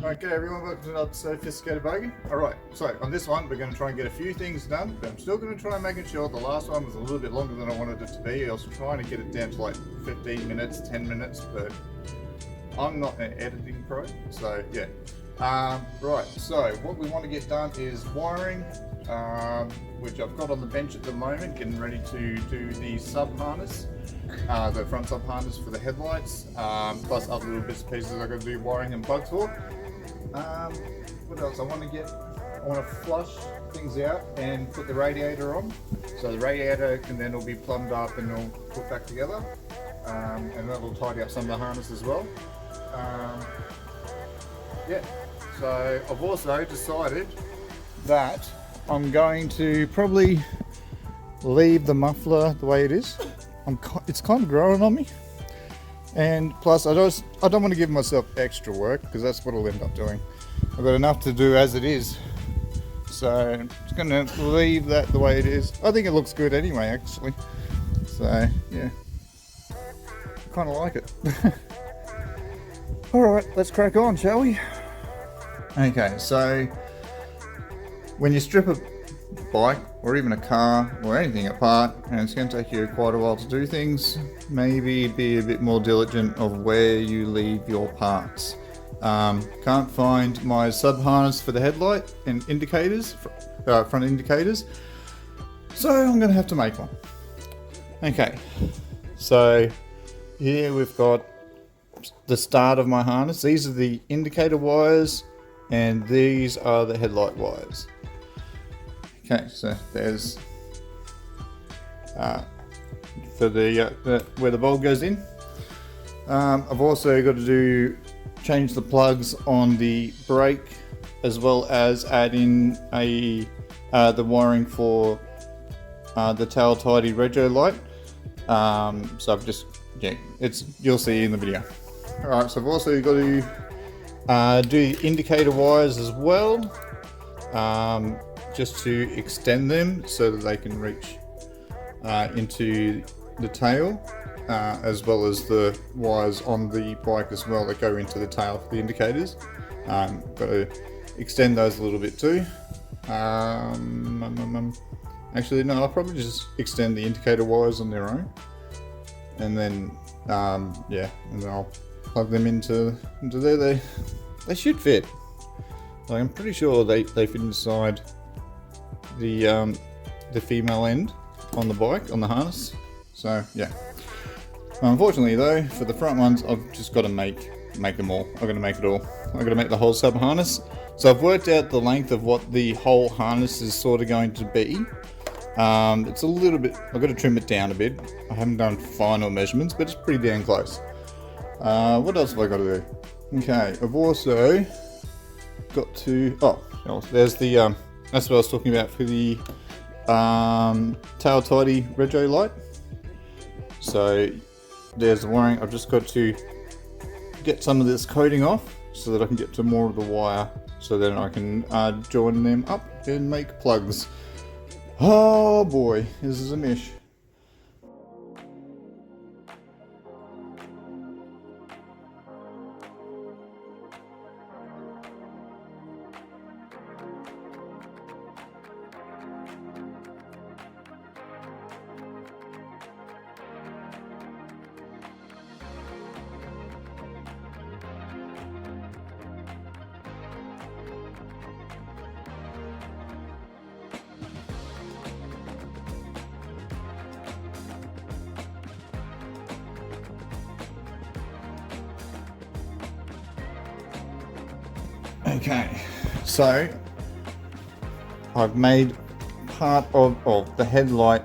Okay everyone, welcome to another Sophisticated Bogan. Alright, so on this one we're going to try and get a few things done, but I'm still going to try and make sure the last one was a little bit longer than I wanted it to be. I was trying to get it down to like 15 minutes, 10 minutes, but I'm not an editing pro, so yeah. Right, so what we want to get done is wiring, which I've got on the bench at the moment, getting ready to do the sub harness. The front sub harness for the headlights, plus other little bits and pieces I'm going to do wiring and plugs for. What else? I want to flush things out and put the radiator on. So the radiator can then will be plumbed up and it'll put back together, and that will tidy up some of the harness as well. Yeah. So I've also decided that I'm going to probably leave the muffler the way it is. It's kind of growing on me, and plus I don't want to give myself extra work because that's what I'll end up doing. I've got enough to do as it is, so I'm just going to leave that the way it is. I think it looks good anyway, actually. So yeah, I kind of like it. All right, let's crack on, shall we? Okay, so when you strip a bike or even a car or anything apart, and it's going to take you quite a while to do things, maybe be a bit more diligent of where you leave your parts. Can't find my sub harness for the headlight and indicators, front indicators, so I'm going to have to make one. Okay, so here we've got the start of my harness. These are the indicator wires and these are the headlight wires. Okay, so there's for the where the bulb goes in. I've also got to change the plugs on the brake, as well as add in the wiring for the tail tidy rego light. So I've just you'll see in the video. All right, so I've also got to do the indicator wires as well. Just to extend them so that they can reach into the tail, as well as the wires on the bike as well that go into the tail for the indicators. Got to extend those a little bit too. Actually no, I'll probably just extend the indicator wires on their own, and then yeah, and then I'll plug them into there. They should fit. Like, I'm pretty sure they fit inside the female end on the bike, on the harness. So yeah. Unfortunately though, for the front ones, I've just got to make them all. I've got to make it all. I've got to make the whole sub harness. So I've worked out the length of what the whole harness is sort of going to be. It's a little bit, I've got to trim it down a bit. I haven't done final measurements, but it's pretty damn close. What else have I got to do? Okay, I've also got to, there's the that's what I was talking about for the tail tidy rego light. So there's the wiring. I've just got to get some of this coating off so that I can get to more of the wire, so then I can join them up and make plugs. Oh boy, this is a mish. Okay, so I've made part of the headlight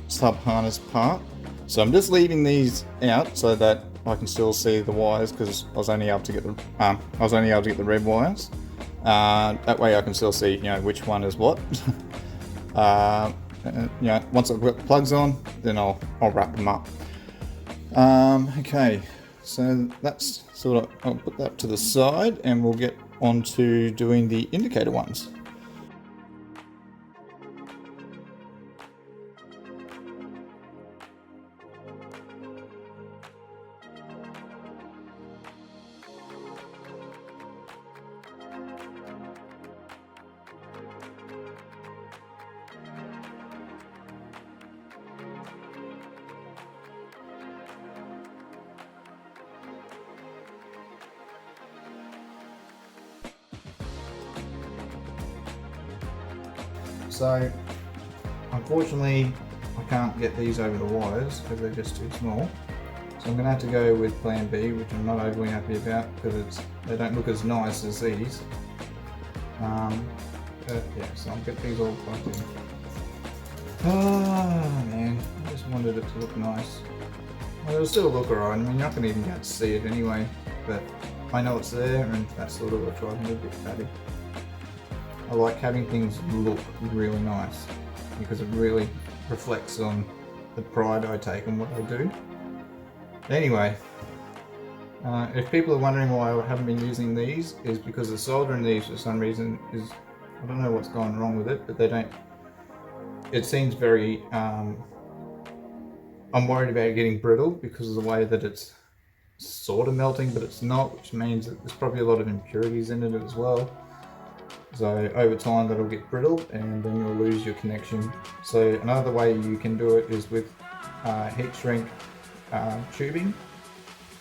sub harness part. So I'm just leaving these out so that I can still see the wires, because I was only able to get the red wires. That way I can still see, which one is what. Once I've got the plugs on, then I'll wrap them up. Okay, so that's sort of, I'll put that to the side and we'll get on to doing the indicator ones. so unfortunately I can't get these over the wires because they're just too small. So I'm going to have to go with plan B, which I'm not overly happy about because they don't look as nice as these. Yeah, so I'll get these all plugged in. Oh man, I just wanted it to look nice. Well, it'll still look alright. I mean, you're not going to even get to see it anyway, but I know it's there, and that's sort of what drives me a bit batty. I like having things look really nice because it really reflects on the pride I take in what I do. Anyway, if people are wondering why I haven't been using these, is because the solder in these for some reason is, I don't know what's gone wrong with it, but they don't, it seems very, I'm worried about it getting brittle because of the way that it's sort of melting, but it's not, which means that there's probably a lot of impurities in it as well. So over time that'll get brittle and then you'll lose your connection. So another way you can do it is with heat shrink tubing,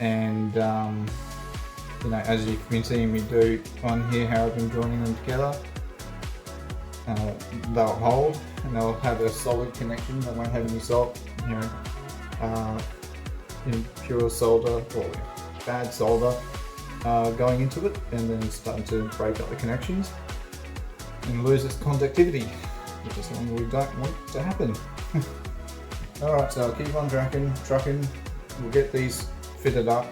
and you know, as you've been seeing me do on here, how I've been joining them together, they'll hold and they'll have a solid connection. They won't have any salt, you know, impure solder or bad solder going into it, and then starting to break up the connections and lose its conductivity, which is something we don't want to happen. Alright, so I'll keep on trucking, we'll get these fitted up.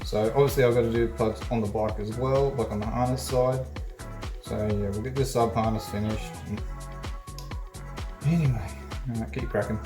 So obviously I've got to do plugs on the bike as well, like on the harness side. So yeah, we'll get this sub harness finished. Anyway, keep cracking.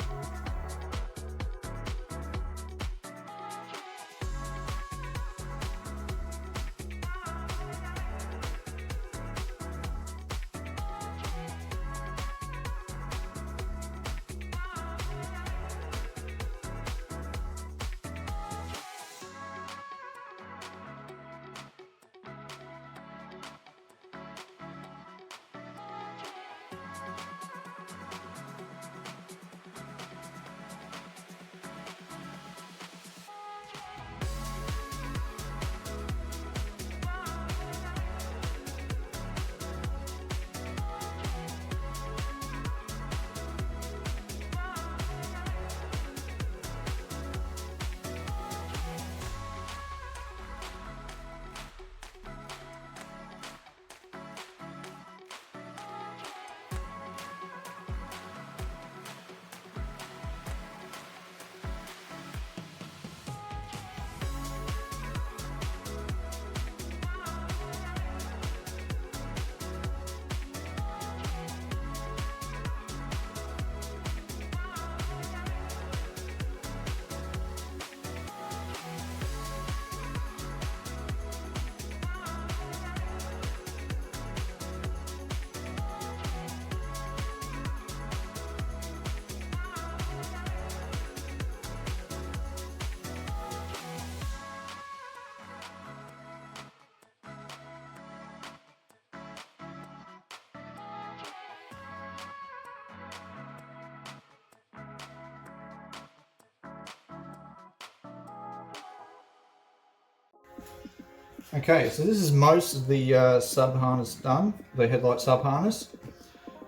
Okay, so this is most of the sub harness done, the headlight sub harness.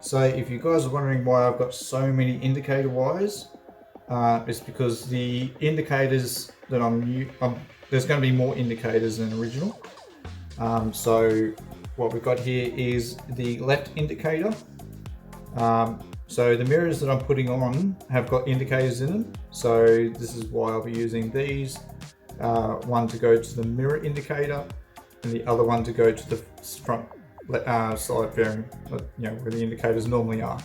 So if you guys are wondering why I've got so many indicator wires, it's because the indicators that there's going to be more indicators than original. So what we've got here is the left indicator. So the mirrors that I'm putting on have got indicators in them. So this is why I'll be using these. One to go to the mirror indicator and the other one to go to the front side fairing, you know, where the indicators normally are.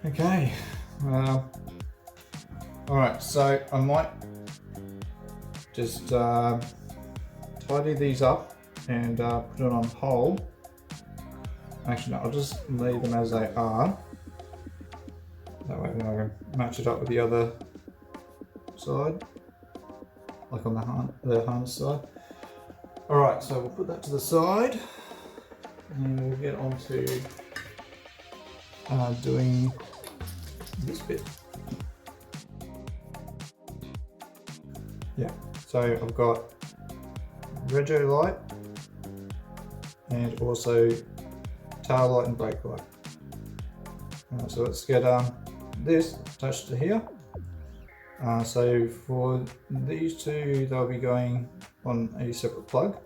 Okay. Alright, so I might just tidy these up and put it on hold. Actually no, I'll just leave them as they are. That way then I can match it up with the other side, like on the harness side. Alright, so we'll put that to the side and we'll get on to doing this bit. Yeah, so I've got rego light and also tail light and brake light. So let's get this attached to here. So for these two, they'll be going on a separate plug,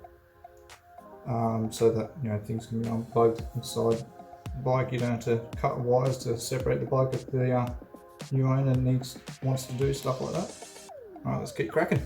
so that things can be unplugged inside the bike. You don't have to cut wires to separate the bike if the new owner wants to do stuff like that. All right, let's get cracking.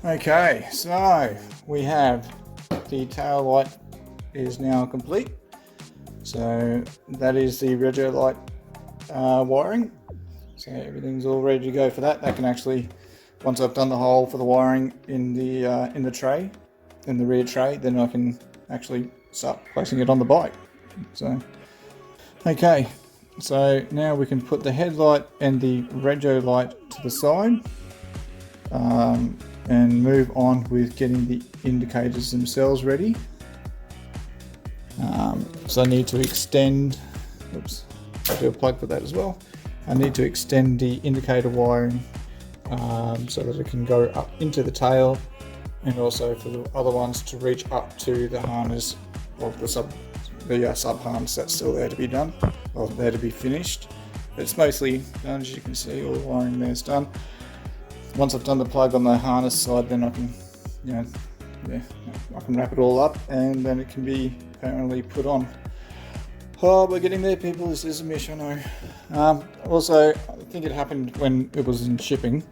Okay, so we have the tail light is now complete. So that is the rego light wiring. So everything's all ready to go for that. That can actually, once I've done the hole for the wiring in the tray, in the rear tray, then I can actually start placing it on the bike. So, okay, so now we can put the headlight and the rego light to the side. And move on with getting the indicators themselves ready. So I need to extend, oops, I'll do a plug for that as well. I need to extend the indicator wiring so that it can go up into the tail, and also for the other ones to reach up to the harness of the sub harness that's still there to be done, or there to be finished. But it's mostly done, as you can see, all the wiring there is done. Once I've done the plug on the harness side, then I can, I can wrap it all up, and then it can be permanently put on. Oh, we're getting there, people. This is a mish, I know. Also, I think it happened when it was in shipping,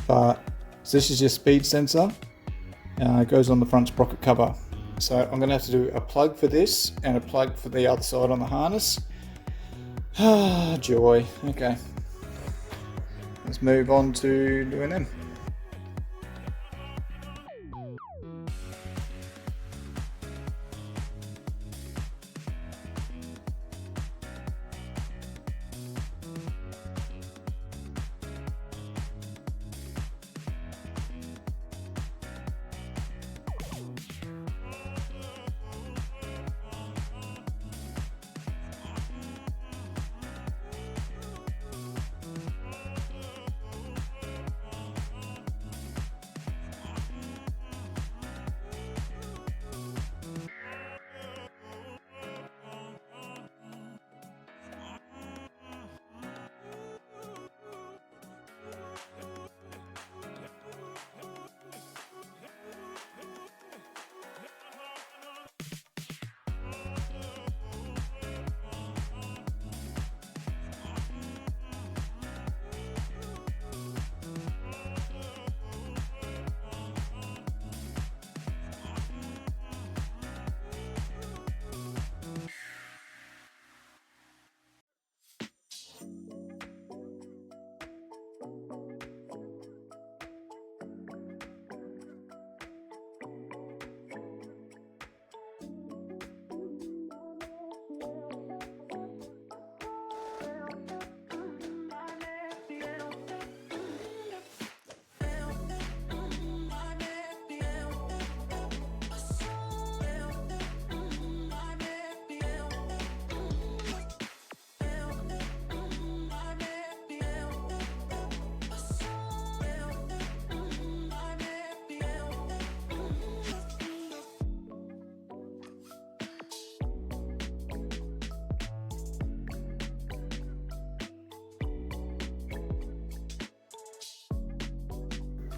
but so this is your speed sensor. It goes on the front sprocket cover. So I'm going to have to do a plug for this and a plug for the other side on the harness. Ah, joy. Okay. Let's move on to doing them.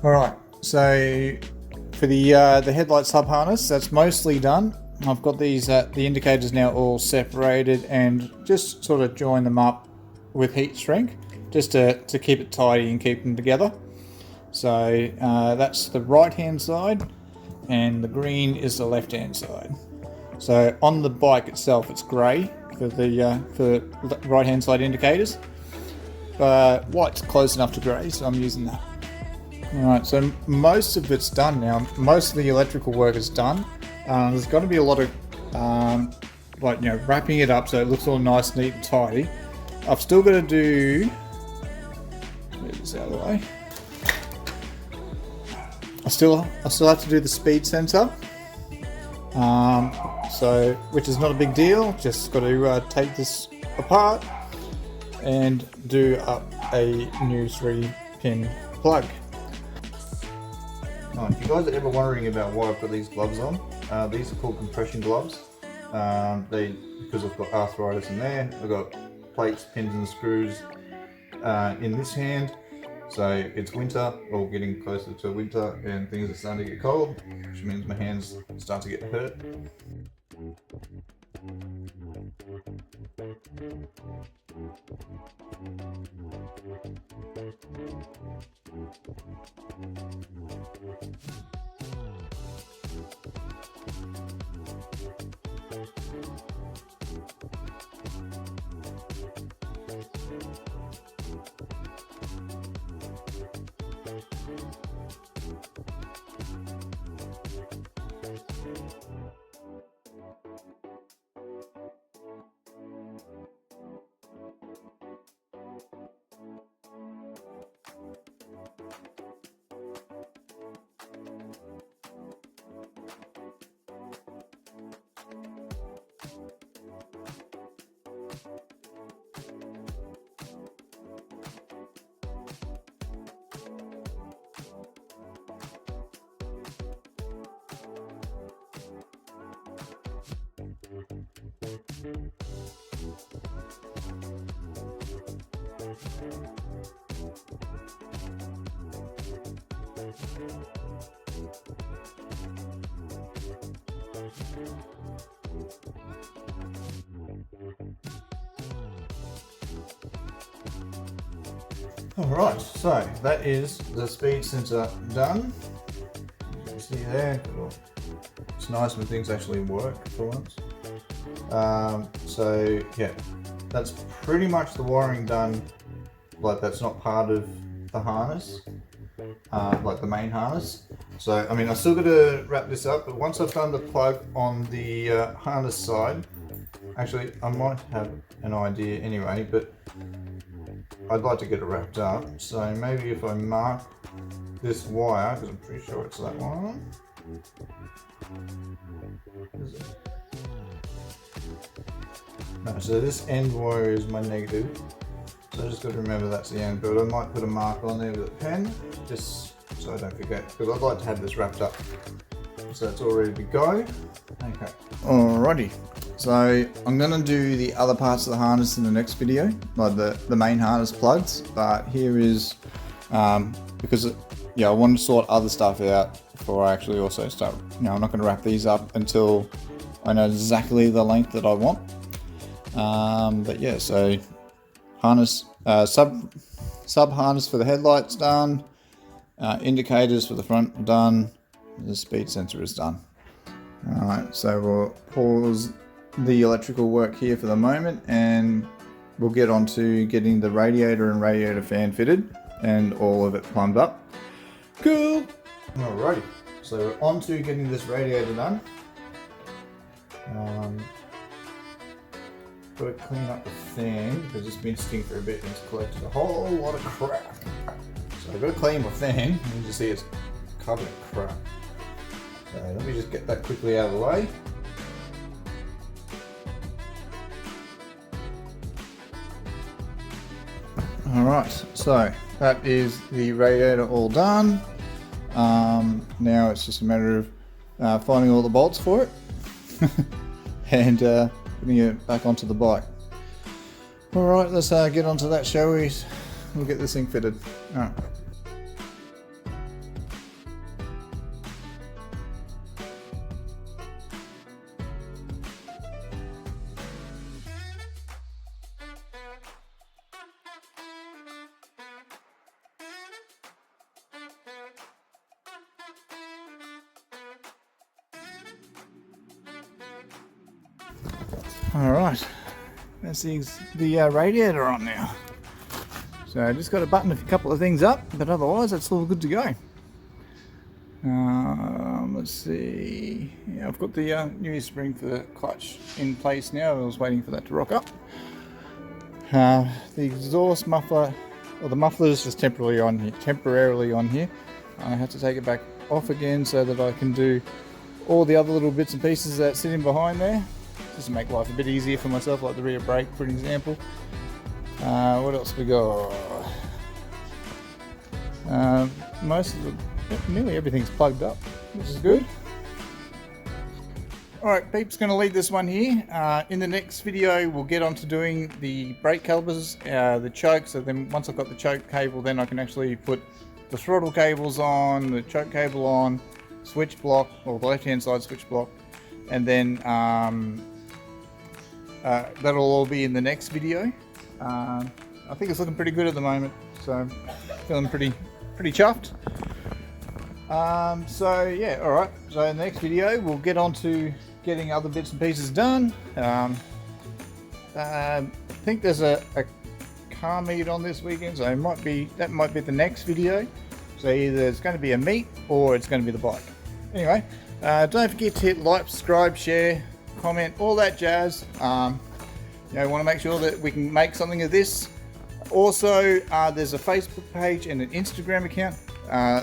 Alright, so for the headlight sub harness, that's mostly done. I've got these the indicators now all separated and just sort of join them up with heat shrink just to keep it tidy and keep them together. So that's the right hand side and the green is the left hand side. So on the bike itself it's grey for the right hand side indicators, but white's close enough to grey, so I'm using that. Alright, so most of it's done now. Most of the electrical work is done. There's got to be a lot of like, you know, wrapping it up so it looks all nice, neat and tidy. I've still got to do, get this out of the way. I still have to do the speed sensor, so which is not a big deal. Just got to take this apart and do up a new 3-pin plug. Oh, if you guys are ever wondering about why I've got these gloves on, these are called compression gloves. Because I've got arthritis in there, I've got plates, pins and screws in this hand. So it's winter, or getting closer to winter, and things are starting to get cold, which means my hands start to get hurt. Alright, so that is the speed sensor done. You can see there, it's nice when things actually work for once. So yeah, that's pretty much the wiring done. Like, that's not part of the harness, like the main harness. So I mean, I still got to wrap this up, but once I've done the plug on the harness side, actually I might have an idea anyway, but I'd like to get it wrapped up. So maybe if I mark this wire, because I'm pretty sure it's that one. Is it? No, so this end wire is my negative. So I just got to remember that's the end, but I might put a mark on there with a pen, just so I don't forget, because I'd like to have this wrapped up. So it's all ready to go. Okay. Alrighty. So I'm going to do the other parts of the harness in the next video, like the main harness plugs, but here is, because I want to sort other stuff out before I actually also start, I'm not going to wrap these up until I know exactly the length that I want. But yeah, so harness, sub harness for the headlights done, indicators for the front done, the speed sensor is done. Alright, so we'll pause the electrical work here for the moment and we'll get on to getting the radiator and radiator fan fitted and all of it plumbed up. Cool! Alrighty, so we're on to getting this radiator done. Got to clean up the fan because it's been sitting for a bit and it's collected a whole lot of crap. So I've got to clean my fan. You can just see it's covered in crap. So let me just get that quickly out of the way. Alright, so that is the radiator all done. Now it's just a matter of finding all the bolts for it and putting it back onto the bike. Alright, let's get onto that, shall we? We'll get this thing fitted. Alright. Alright, that's the radiator on now. So I just got to button a couple of things up, but otherwise that's all good to go. Let's see. Yeah, I've got the new spring for the clutch in place now. I was waiting for that to rock up. The exhaust muffler, or the muffler is just temporarily on here. I have to take it back off again so that I can do all the other little bits and pieces that sit in behind there, just to make life a bit easier for myself, like the rear brake, for example. What else we got? Nearly everything's plugged up, which is good. Alright, Peep's going to leave this one here. In the next video we'll get on to doing the brake calipers, the choke, so then once I've got the choke cable, then I can actually put the throttle cables on, the choke cable on, switch block, or the left hand side switch block, and then that'll all be in the next video. I think it's looking pretty good at the moment, so feeling pretty chuffed. So yeah, alright, so in the next video we'll get on to getting other bits and pieces done. I think there's a car meet on this weekend, so that might be the next video. So either it's going to be a meet or it's going to be the bike. Anyway, don't forget to hit like, subscribe, share, comment, all that jazz. You know, want to make sure that we can make something of this. Also, there's a Facebook page and an Instagram account,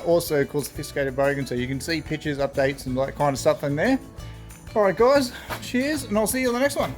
also called Sophisticated Bogan, so you can see pictures, updates, and that kind of stuff in there. Alright guys, cheers, and I'll see you on the next one.